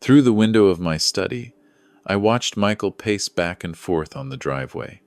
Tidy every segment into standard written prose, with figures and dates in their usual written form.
Through the window of my study, I watched Michael pace back and forth on the driveway,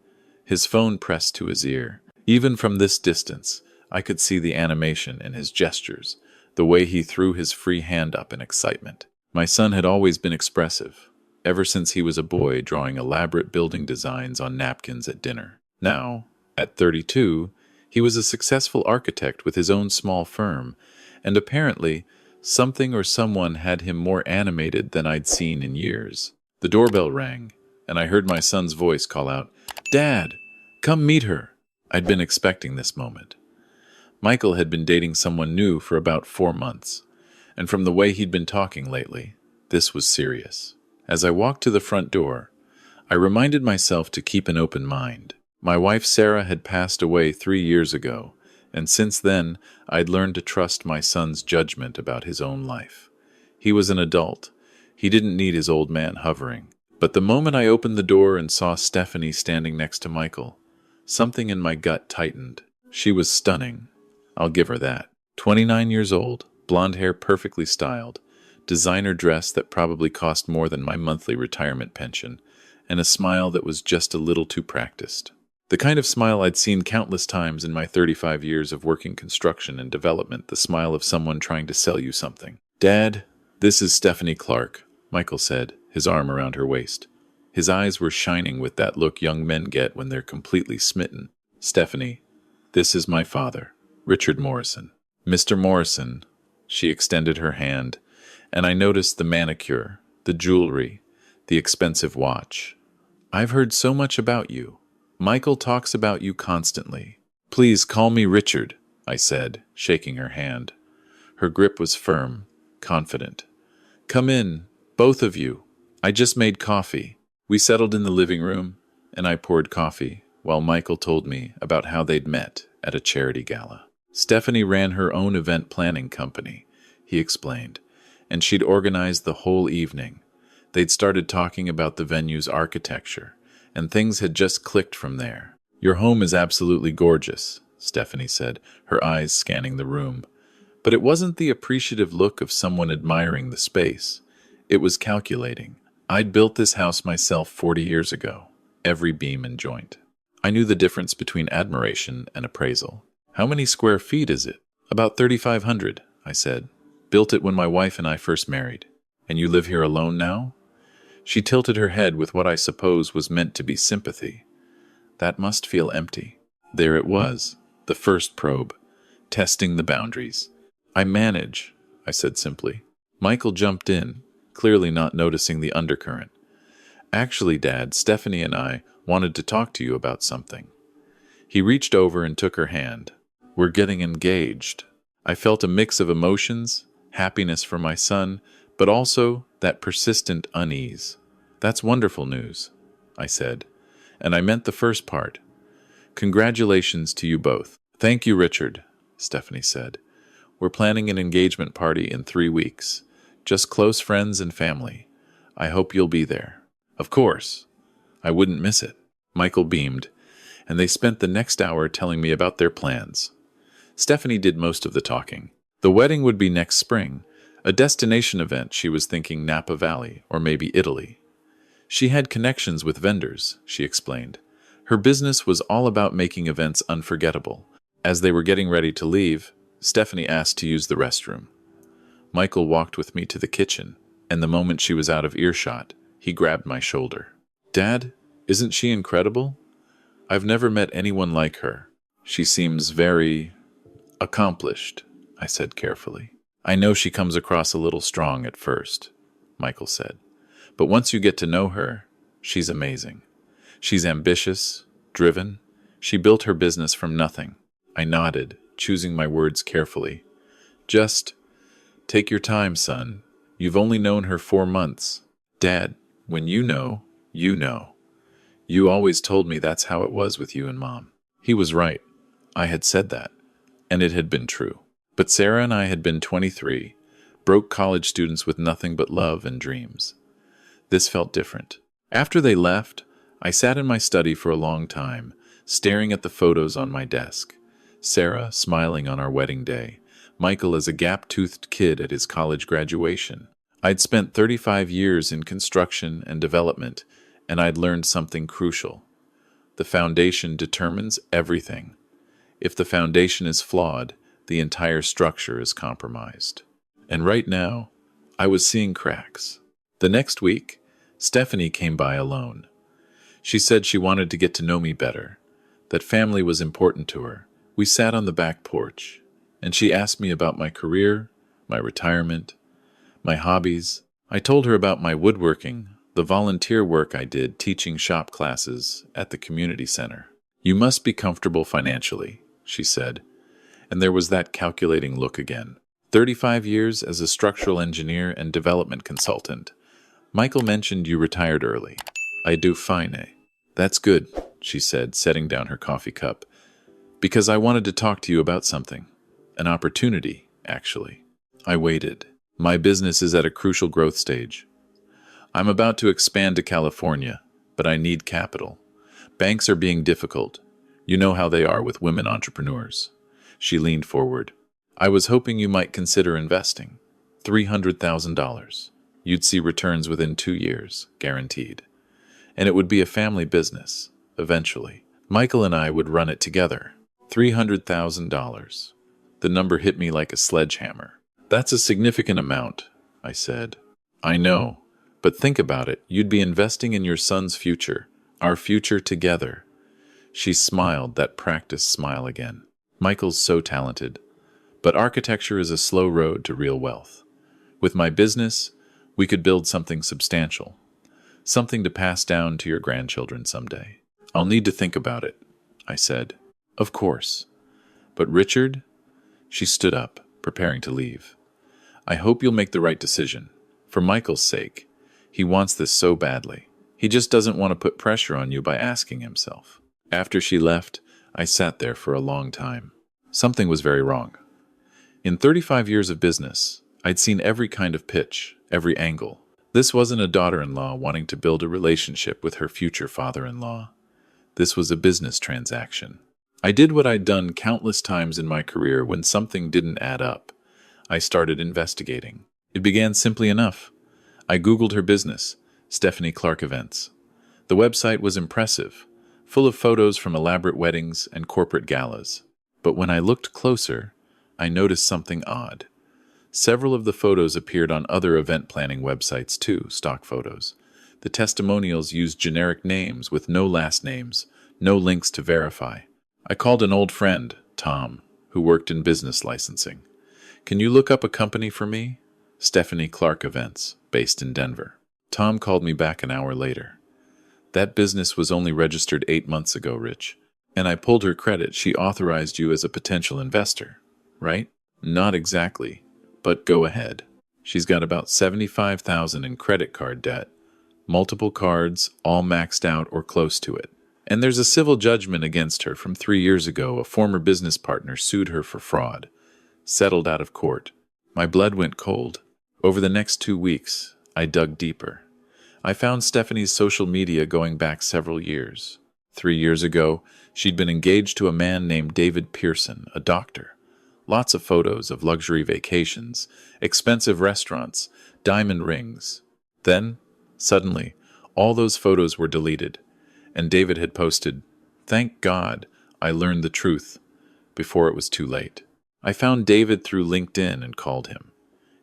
his phone pressed to his ear. Even from this distance, I could see the animation in his gestures, the way he threw his free hand up in excitement. My son had always been expressive, ever since he was a boy drawing elaborate building designs on napkins at dinner. Now, at 32, he was a successful architect with his own small firm, and apparently, something or someone had him more animated than I'd seen in years. The doorbell rang, and I heard my son's voice call out, "Dad, come meet her." I'd been expecting this moment. Michael had been dating someone new for about 4 months, and from the way he'd been talking lately, this was serious. As I walked to the front door, I reminded myself to keep an open mind. My wife Sarah had passed away 3 years ago, and since then I'd learned to trust my son's judgment about his own life. He was an adult. He didn't need his old man hovering. But the moment I opened the door and saw Stephanie standing next to Michael, something in my gut tightened. She was stunning. I'll give her that. 29 years old, blonde hair perfectly styled, designer dress that probably cost more than my monthly retirement pension, and a smile that was just a little too practiced. The kind of smile I'd seen countless times in my 35 years of working construction and development, the smile of someone trying to sell you something. "Dad, this is Stephanie Clark," Michael said, his arm around her waist. His eyes were shining with that look young men get when they're completely smitten. "Stephanie, this is my father, Richard Morrison." "Mr. Morrison," she extended her hand, and I noticed the manicure, the jewelry, the expensive watch. "I've heard so much about you. Michael talks about you constantly." "Please call me Richard," I said, shaking her hand. Her grip was firm, confident. "Come in, both of you. I just made coffee." We settled in the living room, and I poured coffee, while Michael told me about how they'd met at a charity gala. Stephanie ran her own event planning company, he explained, and she'd organized the whole evening. They'd started talking about the venue's architecture, and things had just clicked from there. "Your home is absolutely gorgeous," Stephanie said, her eyes scanning the room. But it wasn't the appreciative look of someone admiring the space. It was calculating. I'd built this house myself 40 years ago, every beam and joint. I knew the difference between admiration and appraisal. "How many square feet is it?" "About 3,500, I said. "Built it when my wife and I first married." "And you live here alone now?" She tilted her head with what I suppose was meant to be sympathy. "That must feel empty." There it was, the first probe, testing the boundaries. "I manage," I said simply. Michael jumped in, clearly not noticing the undercurrent. "Actually, Dad, Stephanie and I wanted to talk to you about something." He reached over and took her hand. "We're getting engaged." I felt a mix of emotions, happiness for my son, but also that persistent unease. "That's wonderful news," I said, and I meant the first part. "Congratulations to you both." "Thank you, Richard," Stephanie said. "We're planning an engagement party in 3 weeks. Just close friends and family. I hope you'll be there." "Of course. I wouldn't miss it." Michael beamed, and they spent the next hour telling me about their plans. Stephanie did most of the talking. The wedding would be next spring, a destination event. She was thinking Napa Valley or maybe Italy. She had connections with vendors, she explained. Her business was all about making events unforgettable. As they were getting ready to leave, Stephanie asked to use the restroom. Michael walked with me to the kitchen, and the moment she was out of earshot, he grabbed my shoulder. "Dad, isn't she incredible? I've never met anyone like her. She seems very accomplished," I said carefully. "I know she comes across a little strong at first," Michael said. "But once you get to know her, she's amazing. She's ambitious, driven. She built her business from nothing." I nodded, choosing my words carefully. "Just take your time, son. You've only known her 4 months. Dad, when you know, you know. You always told me that's how it was with you and Mom." He was right. I had said that, and it had been true. But Sarah and I had been 23, broke college students with nothing but love and dreams. This felt different. After they left, I sat in my study for a long time, staring at the photos on my desk. Sarah smiling on our wedding day, Michael as a gap-toothed kid at his college graduation. I'd spent 35 years in construction and development, and I'd learned something crucial. The foundation determines everything. If the foundation is flawed, the entire structure is compromised. And right now, I was seeing cracks. The next week, Stephanie came by alone. She said she wanted to get to know me better, that family was important to her. We sat on the back porch, and she asked me about my career, my retirement, my hobbies. I told her about my woodworking, the volunteer work I did teaching shop classes at the community center. "You must be comfortable financially," she said, and there was that calculating look again. 35 years as a structural engineer and development consultant. "Michael mentioned you retired early." "I do fine, eh?" "That's good," she said, setting down her coffee cup, "because I wanted to talk to you about something. An opportunity, actually." I waited. "My business is at a crucial growth stage. I'm about to expand to California, but I need capital. Banks are being difficult. You know how they are with women entrepreneurs." She leaned forward. "I was hoping you might consider investing. $300,000. You'd see returns within 2 years, guaranteed. And it would be a family business, eventually. Michael and I would run it together." $300,000. The number hit me like a sledgehammer. "That's a significant amount," I said. "I know, but think about it. You'd be investing in your son's future, our future together." She smiled, that practiced smile again. "Michael's so talented. But architecture is a slow road to real wealth. With my business, we could build something substantial. Something to pass down to your grandchildren someday." "I'll need to think about it," I said. "Of course. But Richard?" She stood up, preparing to leave. "I hope you'll make the right decision. For Michael's sake. He wants this so badly. He just doesn't want to put pressure on you by asking himself." After she left, I sat there for a long time. Something was very wrong. In 35 years of business, I'd seen every kind of pitch, every angle. This wasn't a daughter-in-law wanting to build a relationship with her future father-in-law. This was a business transaction. I did what I'd done countless times in my career when something didn't add up. I started investigating. It began simply enough. I Googled her business, Stephanie Clark Events. The website was impressive, full of photos from elaborate weddings and corporate galas. But when I looked closer, I noticed something odd. Several of the photos appeared on other event planning websites too, stock photos. The testimonials used generic names with no last names, no links to verify. I called an old friend, Tom, who worked in business licensing. "Can you look up a company for me?" "Stephanie Clark Events, based in Denver." Tom called me back an hour later. "That business was only registered 8 months ago, Rich. And I pulled her credit. She authorized you as a potential investor, right?" "Not exactly, but go ahead." "She's got about $75,000 in credit card debt, multiple cards, all maxed out or close to it. And there's a civil judgment against her from 3 years ago. A former business partner sued her for fraud, settled out of court." My blood went cold. Over the next 2 weeks, I dug deeper. I found Stephanie's social media going back several years. 3 years ago, she'd been engaged to a man named David Pearson, a doctor. Lots of photos of luxury vacations, expensive restaurants, diamond rings. Then, suddenly, all those photos were deleted, and David had posted, "Thank God I learned the truth before it was too late." I found David through LinkedIn and called him,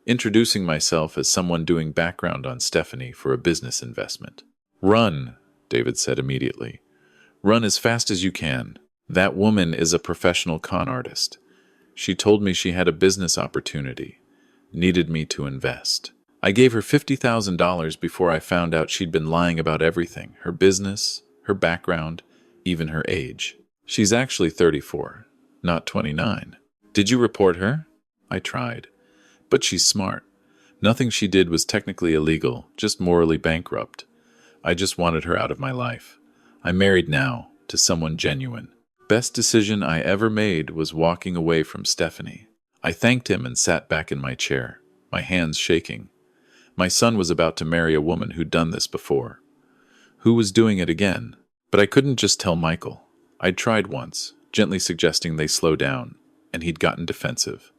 introducing myself as someone doing background on Stephanie for a business investment. "Run," David said immediately. "Run as fast as you can. That woman is a professional con artist. She told me she had a business opportunity, needed me to invest. I gave her $50,000 before I found out she'd been lying about everything, her business, her background, even her age. She's actually 34, not 29. Did you report her?" I tried. "But she's smart. Nothing she did was technically illegal, just morally bankrupt. I just wanted her out of my life. I'm married now, to someone genuine. Best decision I ever made was walking away from Stephanie." I thanked him and sat back in my chair, my hands shaking. My son was about to marry a woman who'd done this before. Who was doing it again? But I couldn't just tell Michael. I'd tried once, gently suggesting they slow down, and he'd gotten defensive.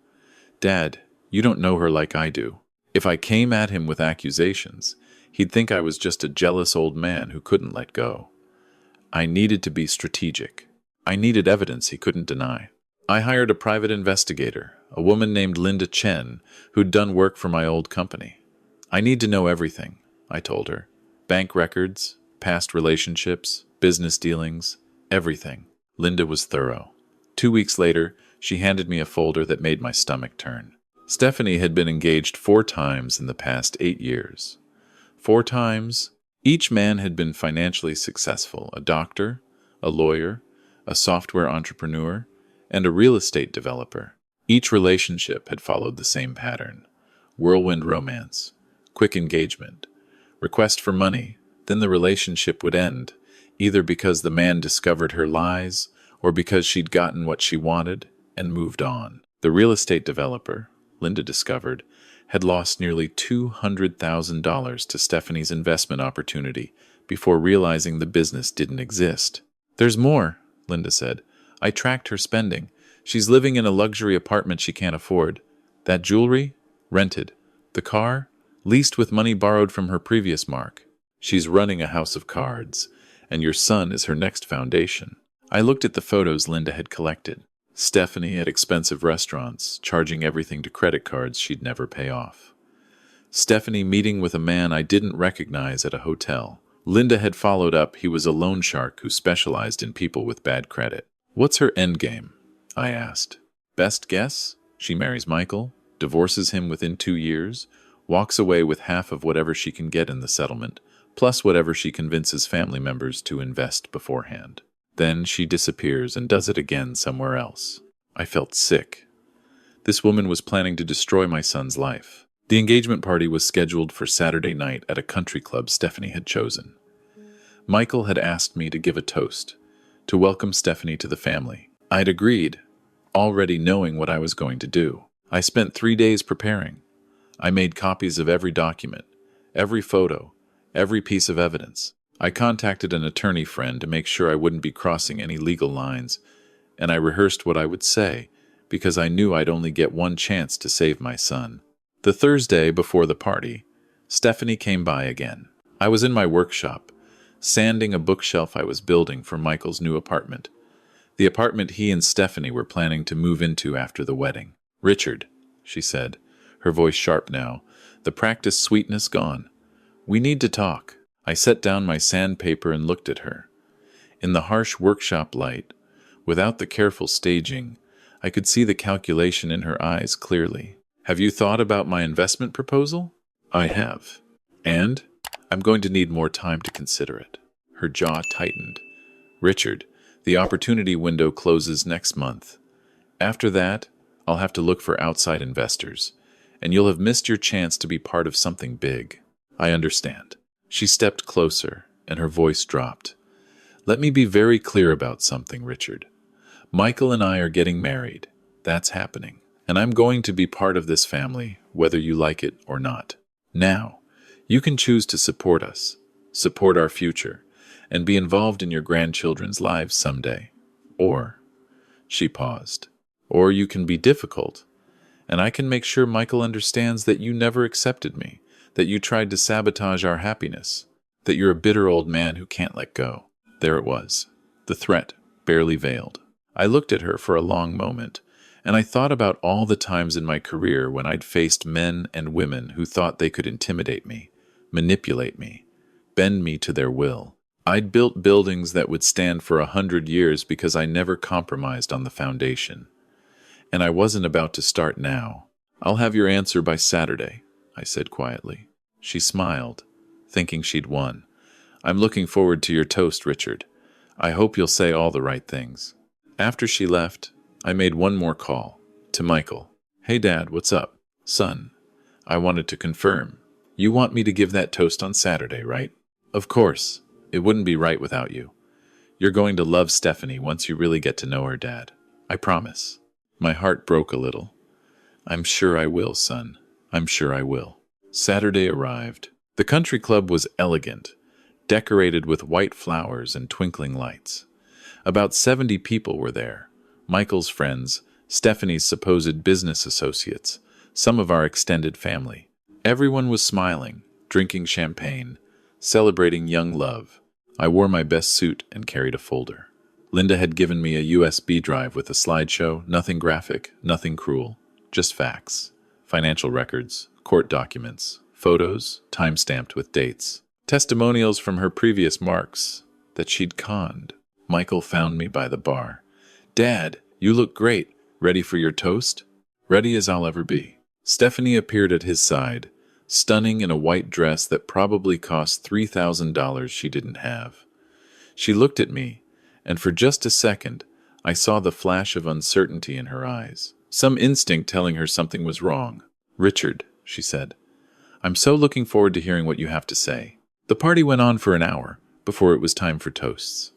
"Dad, you don't know her like I do." If I came at him with accusations, he'd think I was just a jealous old man who couldn't let go. I needed to be strategic. I needed evidence he couldn't deny. I hired a private investigator, a woman named Linda Chen, who'd done work for my old company. I need to know everything, I told her. Bank records, past relationships, business dealings, everything. Linda was thorough. 2 weeks later, she handed me a folder that made my stomach turn. Stephanie had been engaged 4 times in the past 8 years. 4 times, each man had been financially successful, a doctor, a lawyer, a software entrepreneur, and a real estate developer. Each relationship had followed the same pattern: whirlwind romance, quick engagement, request for money, then the relationship would end, either because the man discovered her lies or because she'd gotten what she wanted and moved on. The real estate developer, Linda discovered, had lost nearly $200,000 to Stephanie's investment opportunity before realizing the business didn't exist. "There's more," Linda said. "I tracked her spending. She's living in a luxury apartment she can't afford. That jewelry? Rented. The car? Leased with money borrowed from her previous mark. She's running a house of cards, and your son is her next foundation." I looked at the photos Linda had collected. Stephanie at expensive restaurants, charging everything to credit cards she'd never pay off. Stephanie meeting with a man I didn't recognize at a hotel. Linda had followed up he was a loan shark who specialized in people with bad credit. "What's her endgame?" I asked. "Best guess? She marries Michael, divorces him within 2 years, walks away with half of whatever she can get in the settlement, plus whatever she convinces family members to invest beforehand. Then she disappears and does it again somewhere else." I felt sick. This woman was planning to destroy my son's life. The engagement party was scheduled for Saturday night at a country club Stephanie had chosen. Michael had asked me to give a toast, to welcome Stephanie to the family. I'd agreed, already knowing what I was going to do. I spent 3 days preparing. I made copies of every document, every photo, every piece of evidence. I contacted an attorney friend to make sure I wouldn't be crossing any legal lines, and I rehearsed what I would say, because I knew I'd only get one chance to save my son. The Thursday before the party, Stephanie came by again. I was in my workshop, sanding a bookshelf I was building for Michael's new apartment, the apartment he and Stephanie were planning to move into after the wedding. "Richard," she said, her voice sharp now, the practiced sweetness gone. "We need to talk." I set down my sandpaper and looked at her. In the harsh workshop light, without the careful staging, I could see the calculation in her eyes clearly. "Have you thought about my investment proposal?" "I have. And I'm going to need more time to consider it." Her jaw tightened. "Richard, the opportunity window closes next month. After that, I'll have to look for outside investors, and you'll have missed your chance to be part of something big." "I understand." She stepped closer, and her voice dropped. "Let me be very clear about something, Richard. Michael and I are getting married. That's happening. And I'm going to be part of this family, whether you like it or not. Now, you can choose to support us, support our future, and be involved in your grandchildren's lives someday. Or," she paused, "or you can be difficult, and I can make sure Michael understands that you never accepted me, that you tried to sabotage our happiness, that you're a bitter old man who can't let go." There it was, the threat, barely veiled. I looked at her for a long moment, and I thought about all the times in my career when I'd faced men and women who thought they could intimidate me, manipulate me, bend me to their will. I'd built buildings that would stand for 100 years because I never compromised on the foundation. And I wasn't about to start now. "I'll have your answer by Saturday," I said quietly. She smiled, thinking she'd won. "I'm looking forward to your toast, Richard. I hope you'll say all the right things." After she left, I made one more call, to Michael. "Hey Dad, what's up?" "Son, I wanted to confirm. You want me to give that toast on Saturday, right?" "Of course. It wouldn't be right without you. You're going to love Stephanie once you really get to know her, Dad. I promise." My heart broke a little. "I'm sure I will, son. I'm sure I will." Saturday arrived. The country club was elegant, decorated with white flowers and twinkling lights. About 70 people were there. Michael's friends, Stephanie's supposed business associates, some of our extended family. Everyone was smiling, drinking champagne, celebrating young love. I wore my best suit and carried a folder. Linda had given me a USB drive with a slideshow, nothing graphic, nothing cruel, just facts, financial records, court documents, photos, time-stamped with dates, testimonials from her previous marks that she'd conned. Michael found me by the bar. "Dad, you look great. Ready for your toast?" "Ready as I'll ever be." Stephanie appeared at his side, stunning in a white dress that probably cost $3,000 she didn't have. She looked at me, and for just a second, I saw the flash of uncertainty in her eyes, some instinct telling her something was wrong. "Richard," she said, "I'm so looking forward to hearing what you have to say." The party went on for an hour before it was time for toasts.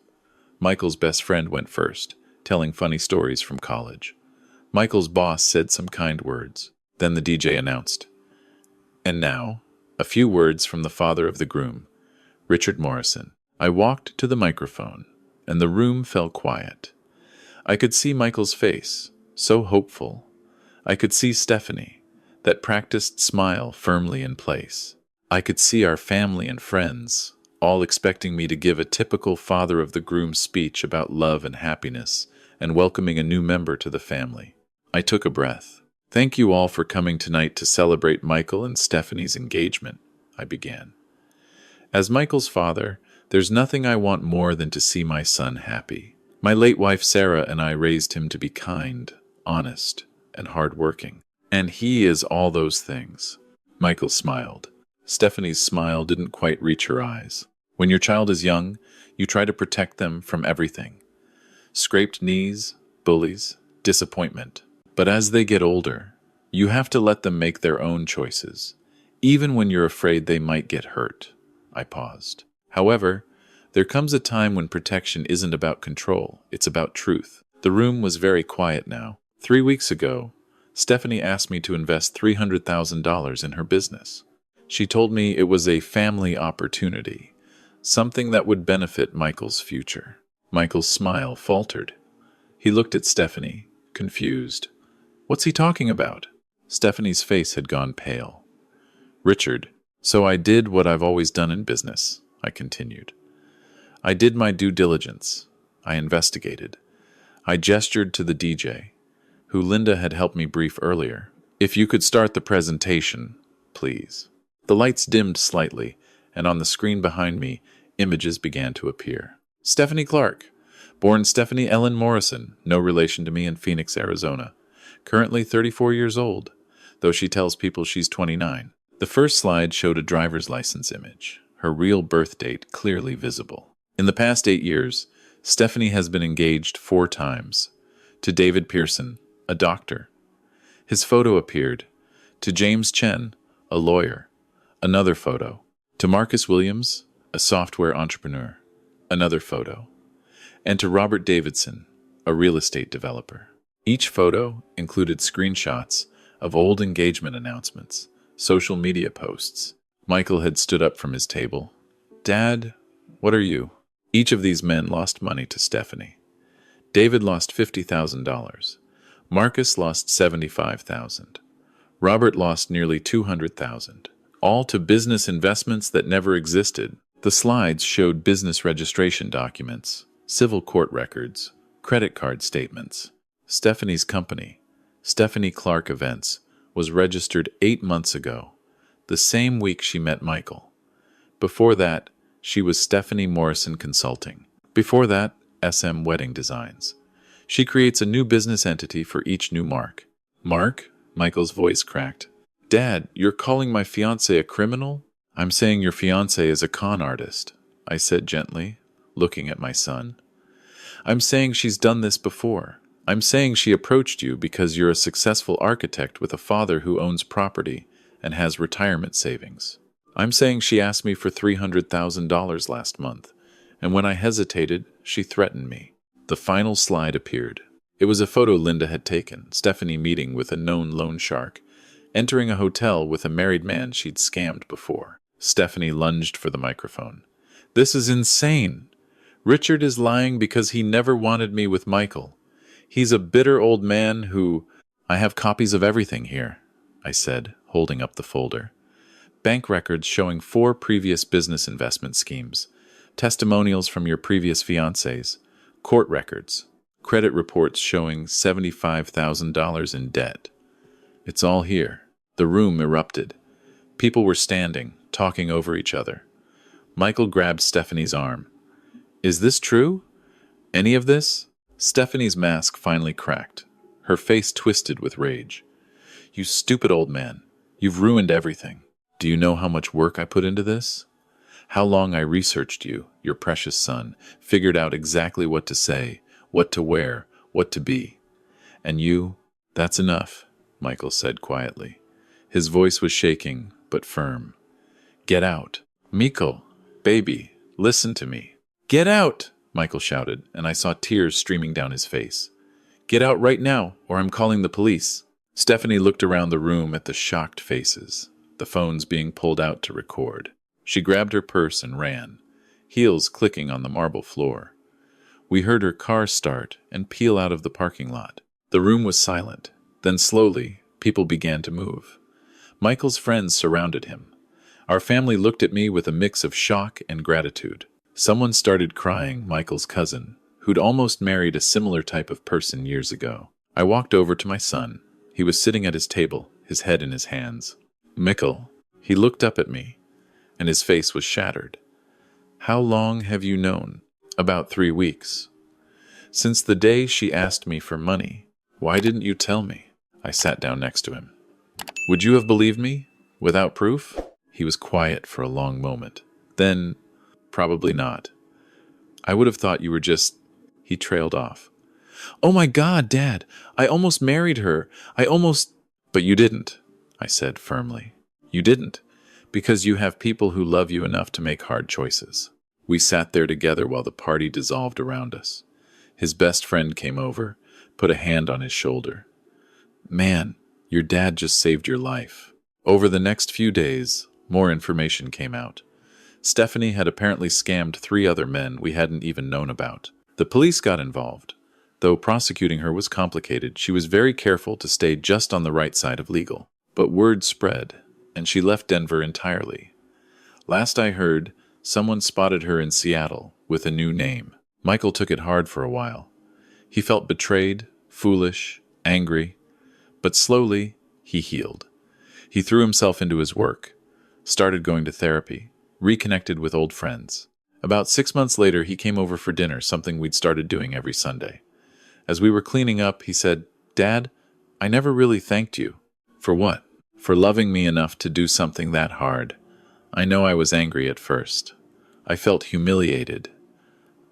Michael's best friend went first, telling funny stories from college. Michael's boss said some kind words. Then the DJ announced, "And now, a few words from the father of the groom, Richard Morrison." I walked to the microphone, and the room fell quiet. I could see Michael's face, so hopeful. I could see Stephanie, that practiced smile firmly in place. I could see our family and friends, all expecting me to give a typical father of the groom speech about love and happiness and welcoming a new member to the family. I took a breath. "Thank you all for coming tonight to celebrate Michael and Stephanie's engagement," I began. "As Michael's father, there's nothing I want more than to see my son happy. My late wife Sarah and I raised him to be kind, honest, and hardworking. And he is all those things." Michael smiled. Stephanie's smile didn't quite reach her eyes. When your child is young, you try to protect them from everything. Scraped knees, bullies, disappointment. But as they get older, you have to let them make their own choices, even when you're afraid they might get hurt. I paused. However, there comes a time when protection isn't about control, it's about truth. The room was very quiet now. 3 weeks ago, Stephanie asked me to invest $300,000 in her business. She told me it was a family opportunity, something that would benefit Michael's future. Michael's smile faltered. He looked at Stephanie, confused. "What's he talking about?" Stephanie's face had gone pale. "Richard, so I did what I've always done in business," I continued. "I did my due diligence. I investigated. I gestured to the DJ, who Linda had helped me brief earlier. If you could start the presentation, please." The lights dimmed slightly, and on the screen behind me, images began to appear. Stephanie Clark, born Stephanie Ellen Morrison, no relation to me, in Phoenix, Arizona. Currently 34 years old, though she tells people she's 29. The first slide showed a driver's license image, her real birth date clearly visible. In the past 8 years, Stephanie has been engaged 4 times. To David Pearson, a doctor. His photo appeared. To James Chen, a lawyer. Another photo. To Marcus Williams, a software entrepreneur. Another photo. And to Robert Davidson, a real estate developer. Each photo included screenshots of old engagement announcements, social media posts. Michael had stood up from his table. "Dad, what are you?" Each of these men lost money to Stephanie. David lost $50,000. Marcus lost $75,000. Robert lost nearly $200,000. All to business investments that never existed. The slides showed business registration documents, civil court records, credit card statements. Stephanie's company, Stephanie Clark Events, was registered 8 months ago, the same week she met Michael. Before that, she was Stephanie Morrison Consulting. Before that, SM Wedding Designs. She creates a new business entity for each new mark. "Mark?" Michael's voice cracked. "Dad, you're calling my fiancée a criminal?" "I'm saying your fiancée is a con artist," I said gently, looking at my son. "I'm saying she's done this before. I'm saying she approached you because you're a successful architect with a father who owns property and has retirement savings. I'm saying she asked me for $300,000 last month, and when I hesitated, she threatened me." The final slide appeared. It was a photo Linda had taken, Stephanie meeting with a known loan shark, entering a hotel with a married man she'd scammed before. Stephanie lunged for the microphone. "This is insane. Richard is lying because he never wanted me with Michael. He's a bitter old man who—" "I have copies of everything here," I said, holding up the folder. bank records showing 4 previous business investment schemes, testimonials from your previous fiancés, court records, credit reports showing $75,000 in debt. It's all here. The room erupted. People were standing, talking over each other. Michael grabbed Stephanie's arm. Is this true? Any of this? Stephanie's mask finally cracked. Her face twisted with rage. You stupid old man. You've ruined everything. Do you know how much work I put into this? How long I researched you, your precious son, figured out exactly what to say, what to wear, what to be. And you, that's enough, Michael said quietly. His voice was shaking, but firm. Get out. Mikko, baby, listen to me. Get out, Michael shouted, and I saw tears streaming down his face. Get out right now, or I'm calling the police. Stephanie looked around the room at the shocked faces, the phones being pulled out to record. She grabbed her purse and ran, heels clicking on the marble floor. We heard her car start and peel out of the parking lot. The room was silent. Then slowly, people began to move. Michael's friends surrounded him. Our family looked at me with a mix of shock and gratitude. Someone started crying, Michael's cousin, who'd almost married a similar type of person years ago. I walked over to my son. He was sitting at his table, his head in his hands. Mikkel, he looked up at me, and his face was shattered. How long have you known? About 3 weeks. Since the day she asked me for money. Why didn't you tell me? I sat down next to him. Would you have believed me? Without proof? He was quiet for a long moment. Then, probably not. I would have thought you were just... He trailed off. Oh my God, Dad! I almost married her. But you didn't, I said firmly. You didn't, because you have people who love you enough to make hard choices. We sat there together while the party dissolved around us. His best friend came over, put a hand on his shoulder. Man, your dad just saved your life. Over the next few days, more information came out. Stephanie had apparently scammed 3 other men we hadn't even known about. The police got involved. Though prosecuting her was complicated, she was very careful to stay just on the right side of legal. But word spread, and she left Denver entirely. Last I heard, someone spotted her in Seattle with a new name. Michael took it hard for a while. He felt betrayed, foolish, angry. But slowly, he healed. He threw himself into his work, started going to therapy, reconnected with old friends. About 6 months later, he came over for dinner, something we'd started doing every Sunday. As we were cleaning up, he said, Dad, I never really thanked you. For what? For loving me enough to do something that hard. I know I was angry at first. I felt humiliated.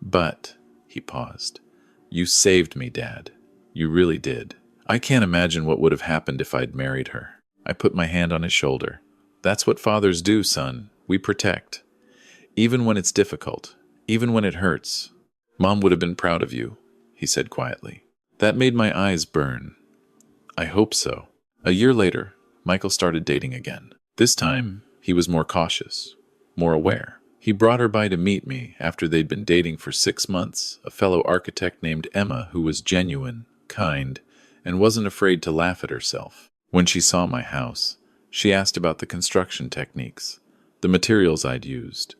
But, he paused, you saved me, Dad. You really did. I can't imagine what would have happened if I'd married her. I put my hand on his shoulder. That's what fathers do, son. We protect. Even when it's difficult. Even when it hurts. Mom would have been proud of you, he said quietly. That made my eyes burn. I hope so. A year later, Michael started dating again. This time, he was more cautious, more aware. He brought her by to meet me after they'd been dating for 6 months, a fellow architect named Emma who was genuine, kind, and wasn't afraid to laugh at herself. When she saw my house, she asked about the construction techniques, the materials I'd used.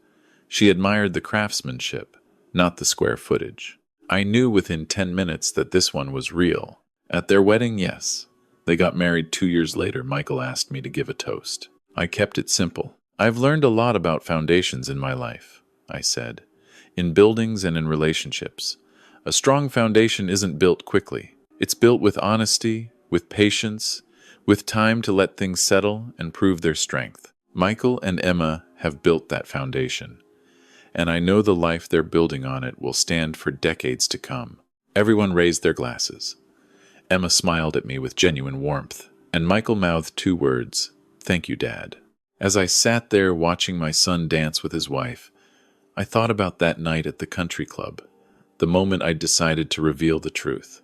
She admired the craftsmanship, not the square footage. I knew within 10 minutes that this one was real. At their wedding, yes. They got married 2 years later. Michael asked me to give a toast. I kept it simple. I've learned a lot about foundations in my life, I said. In buildings and in relationships. A strong foundation isn't built quickly. It's built with honesty, with patience, with time to let things settle and prove their strength. Michael and Emma have built that foundation. And I know the life they're building on it will stand for decades to come. Everyone raised their glasses. Emma smiled at me with genuine warmth, and Michael mouthed 2 words, "Thank you, Dad." As I sat there watching my son dance with his wife, I thought about that night at the country club, the moment I'd decided to reveal the truth.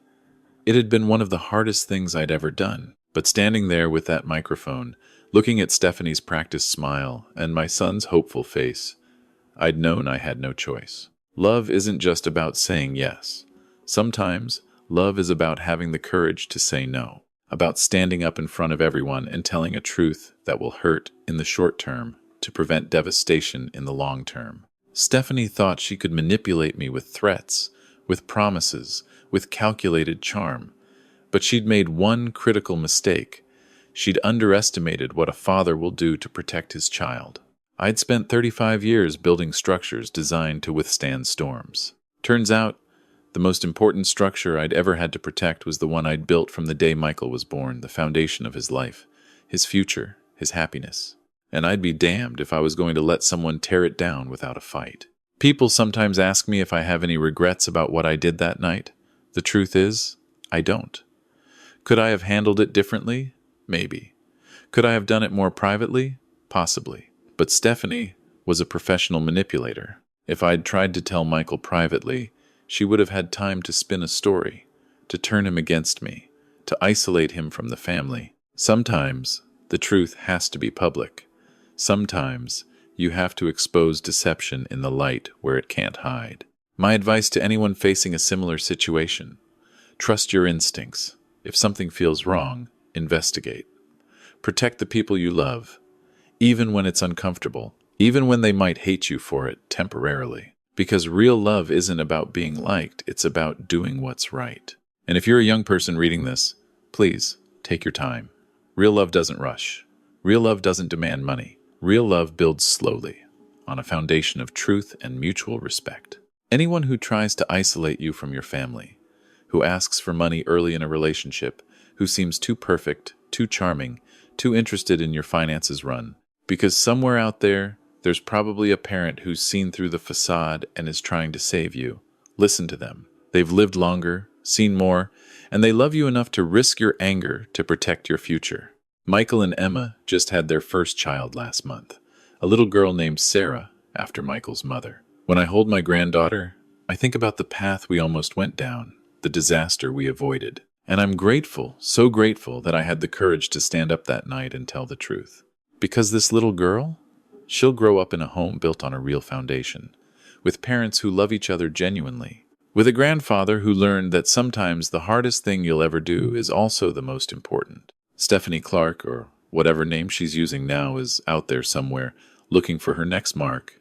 It had been one of the hardest things I'd ever done, but standing there with that microphone, looking at Stephanie's practiced smile and my son's hopeful face, I'd known I had no choice. Love isn't just about saying yes. Sometimes, love is about having the courage to say no. about standing up in front of everyone and telling a truth that will hurt in the short term to prevent devastation in the long term. Stephanie thought she could manipulate me with threats, with promises, with calculated charm. But she'd made one critical mistake. She'd underestimated what a father will do to protect his child. I'd spent 35 years building structures designed to withstand storms. Turns out, the most important structure I'd ever had to protect was the one I'd built from the day Michael was born, the foundation of his life, his future, his happiness. And I'd be damned if I was going to let someone tear it down without a fight. People sometimes ask me if I have any regrets about what I did that night. The truth is, I don't. Could I have handled it differently? Maybe. Could I have done it more privately? Possibly. But Stephanie was a professional manipulator. If I'd tried to tell Michael privately, she would have had time to spin a story, to turn him against me, to isolate him from the family. Sometimes the truth has to be public. Sometimes you have to expose deception in the light where it can't hide. My advice to anyone facing a similar situation: trust your instincts. If something feels wrong, investigate. Protect the people you love, even when it's uncomfortable, even when they might hate you for it temporarily. Because real love isn't about being liked, it's about doing what's right. And if you're a young person reading this, please take your time. Real love doesn't rush. Real love doesn't demand money. Real love builds slowly, on a foundation of truth and mutual respect. Anyone who tries to isolate you from your family, who asks for money early in a relationship, who seems too perfect, too charming, too interested in your finances run. Because somewhere out there, there's probably a parent who's seen through the facade and is trying to save you. Listen to them. They've lived longer, seen more, and they love you enough to risk your anger to protect your future. Michael and Emma just had their first child last month, a little girl named Sarah, after Michael's mother. When I hold my granddaughter, I think about the path we almost went down, the disaster we avoided. And I'm grateful, so grateful, that I had the courage to stand up that night and tell the truth. Because this little girl, she'll grow up in a home built on a real foundation, with parents who love each other genuinely, with a grandfather who learned that sometimes the hardest thing you'll ever do is also the most important. Stephanie Clark, or whatever name she's using now, is out there somewhere, looking for her next mark.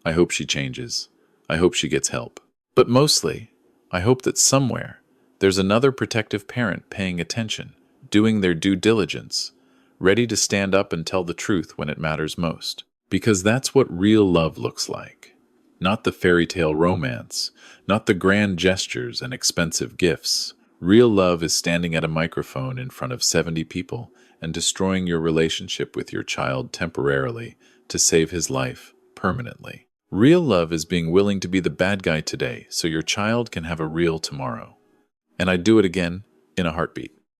I hope she changes. I hope she gets help. But mostly, I hope that somewhere there's another protective parent paying attention, doing their due diligence, ready to stand up and tell the truth when it matters most. Because that's what real love looks like. Not the fairy tale romance, not the grand gestures and expensive gifts. Real love is standing at a microphone in front of 70 people and destroying your relationship with your child temporarily to save his life permanently. Real love is being willing to be the bad guy today so your child can have a real tomorrow. And I'd do it again in a heartbeat.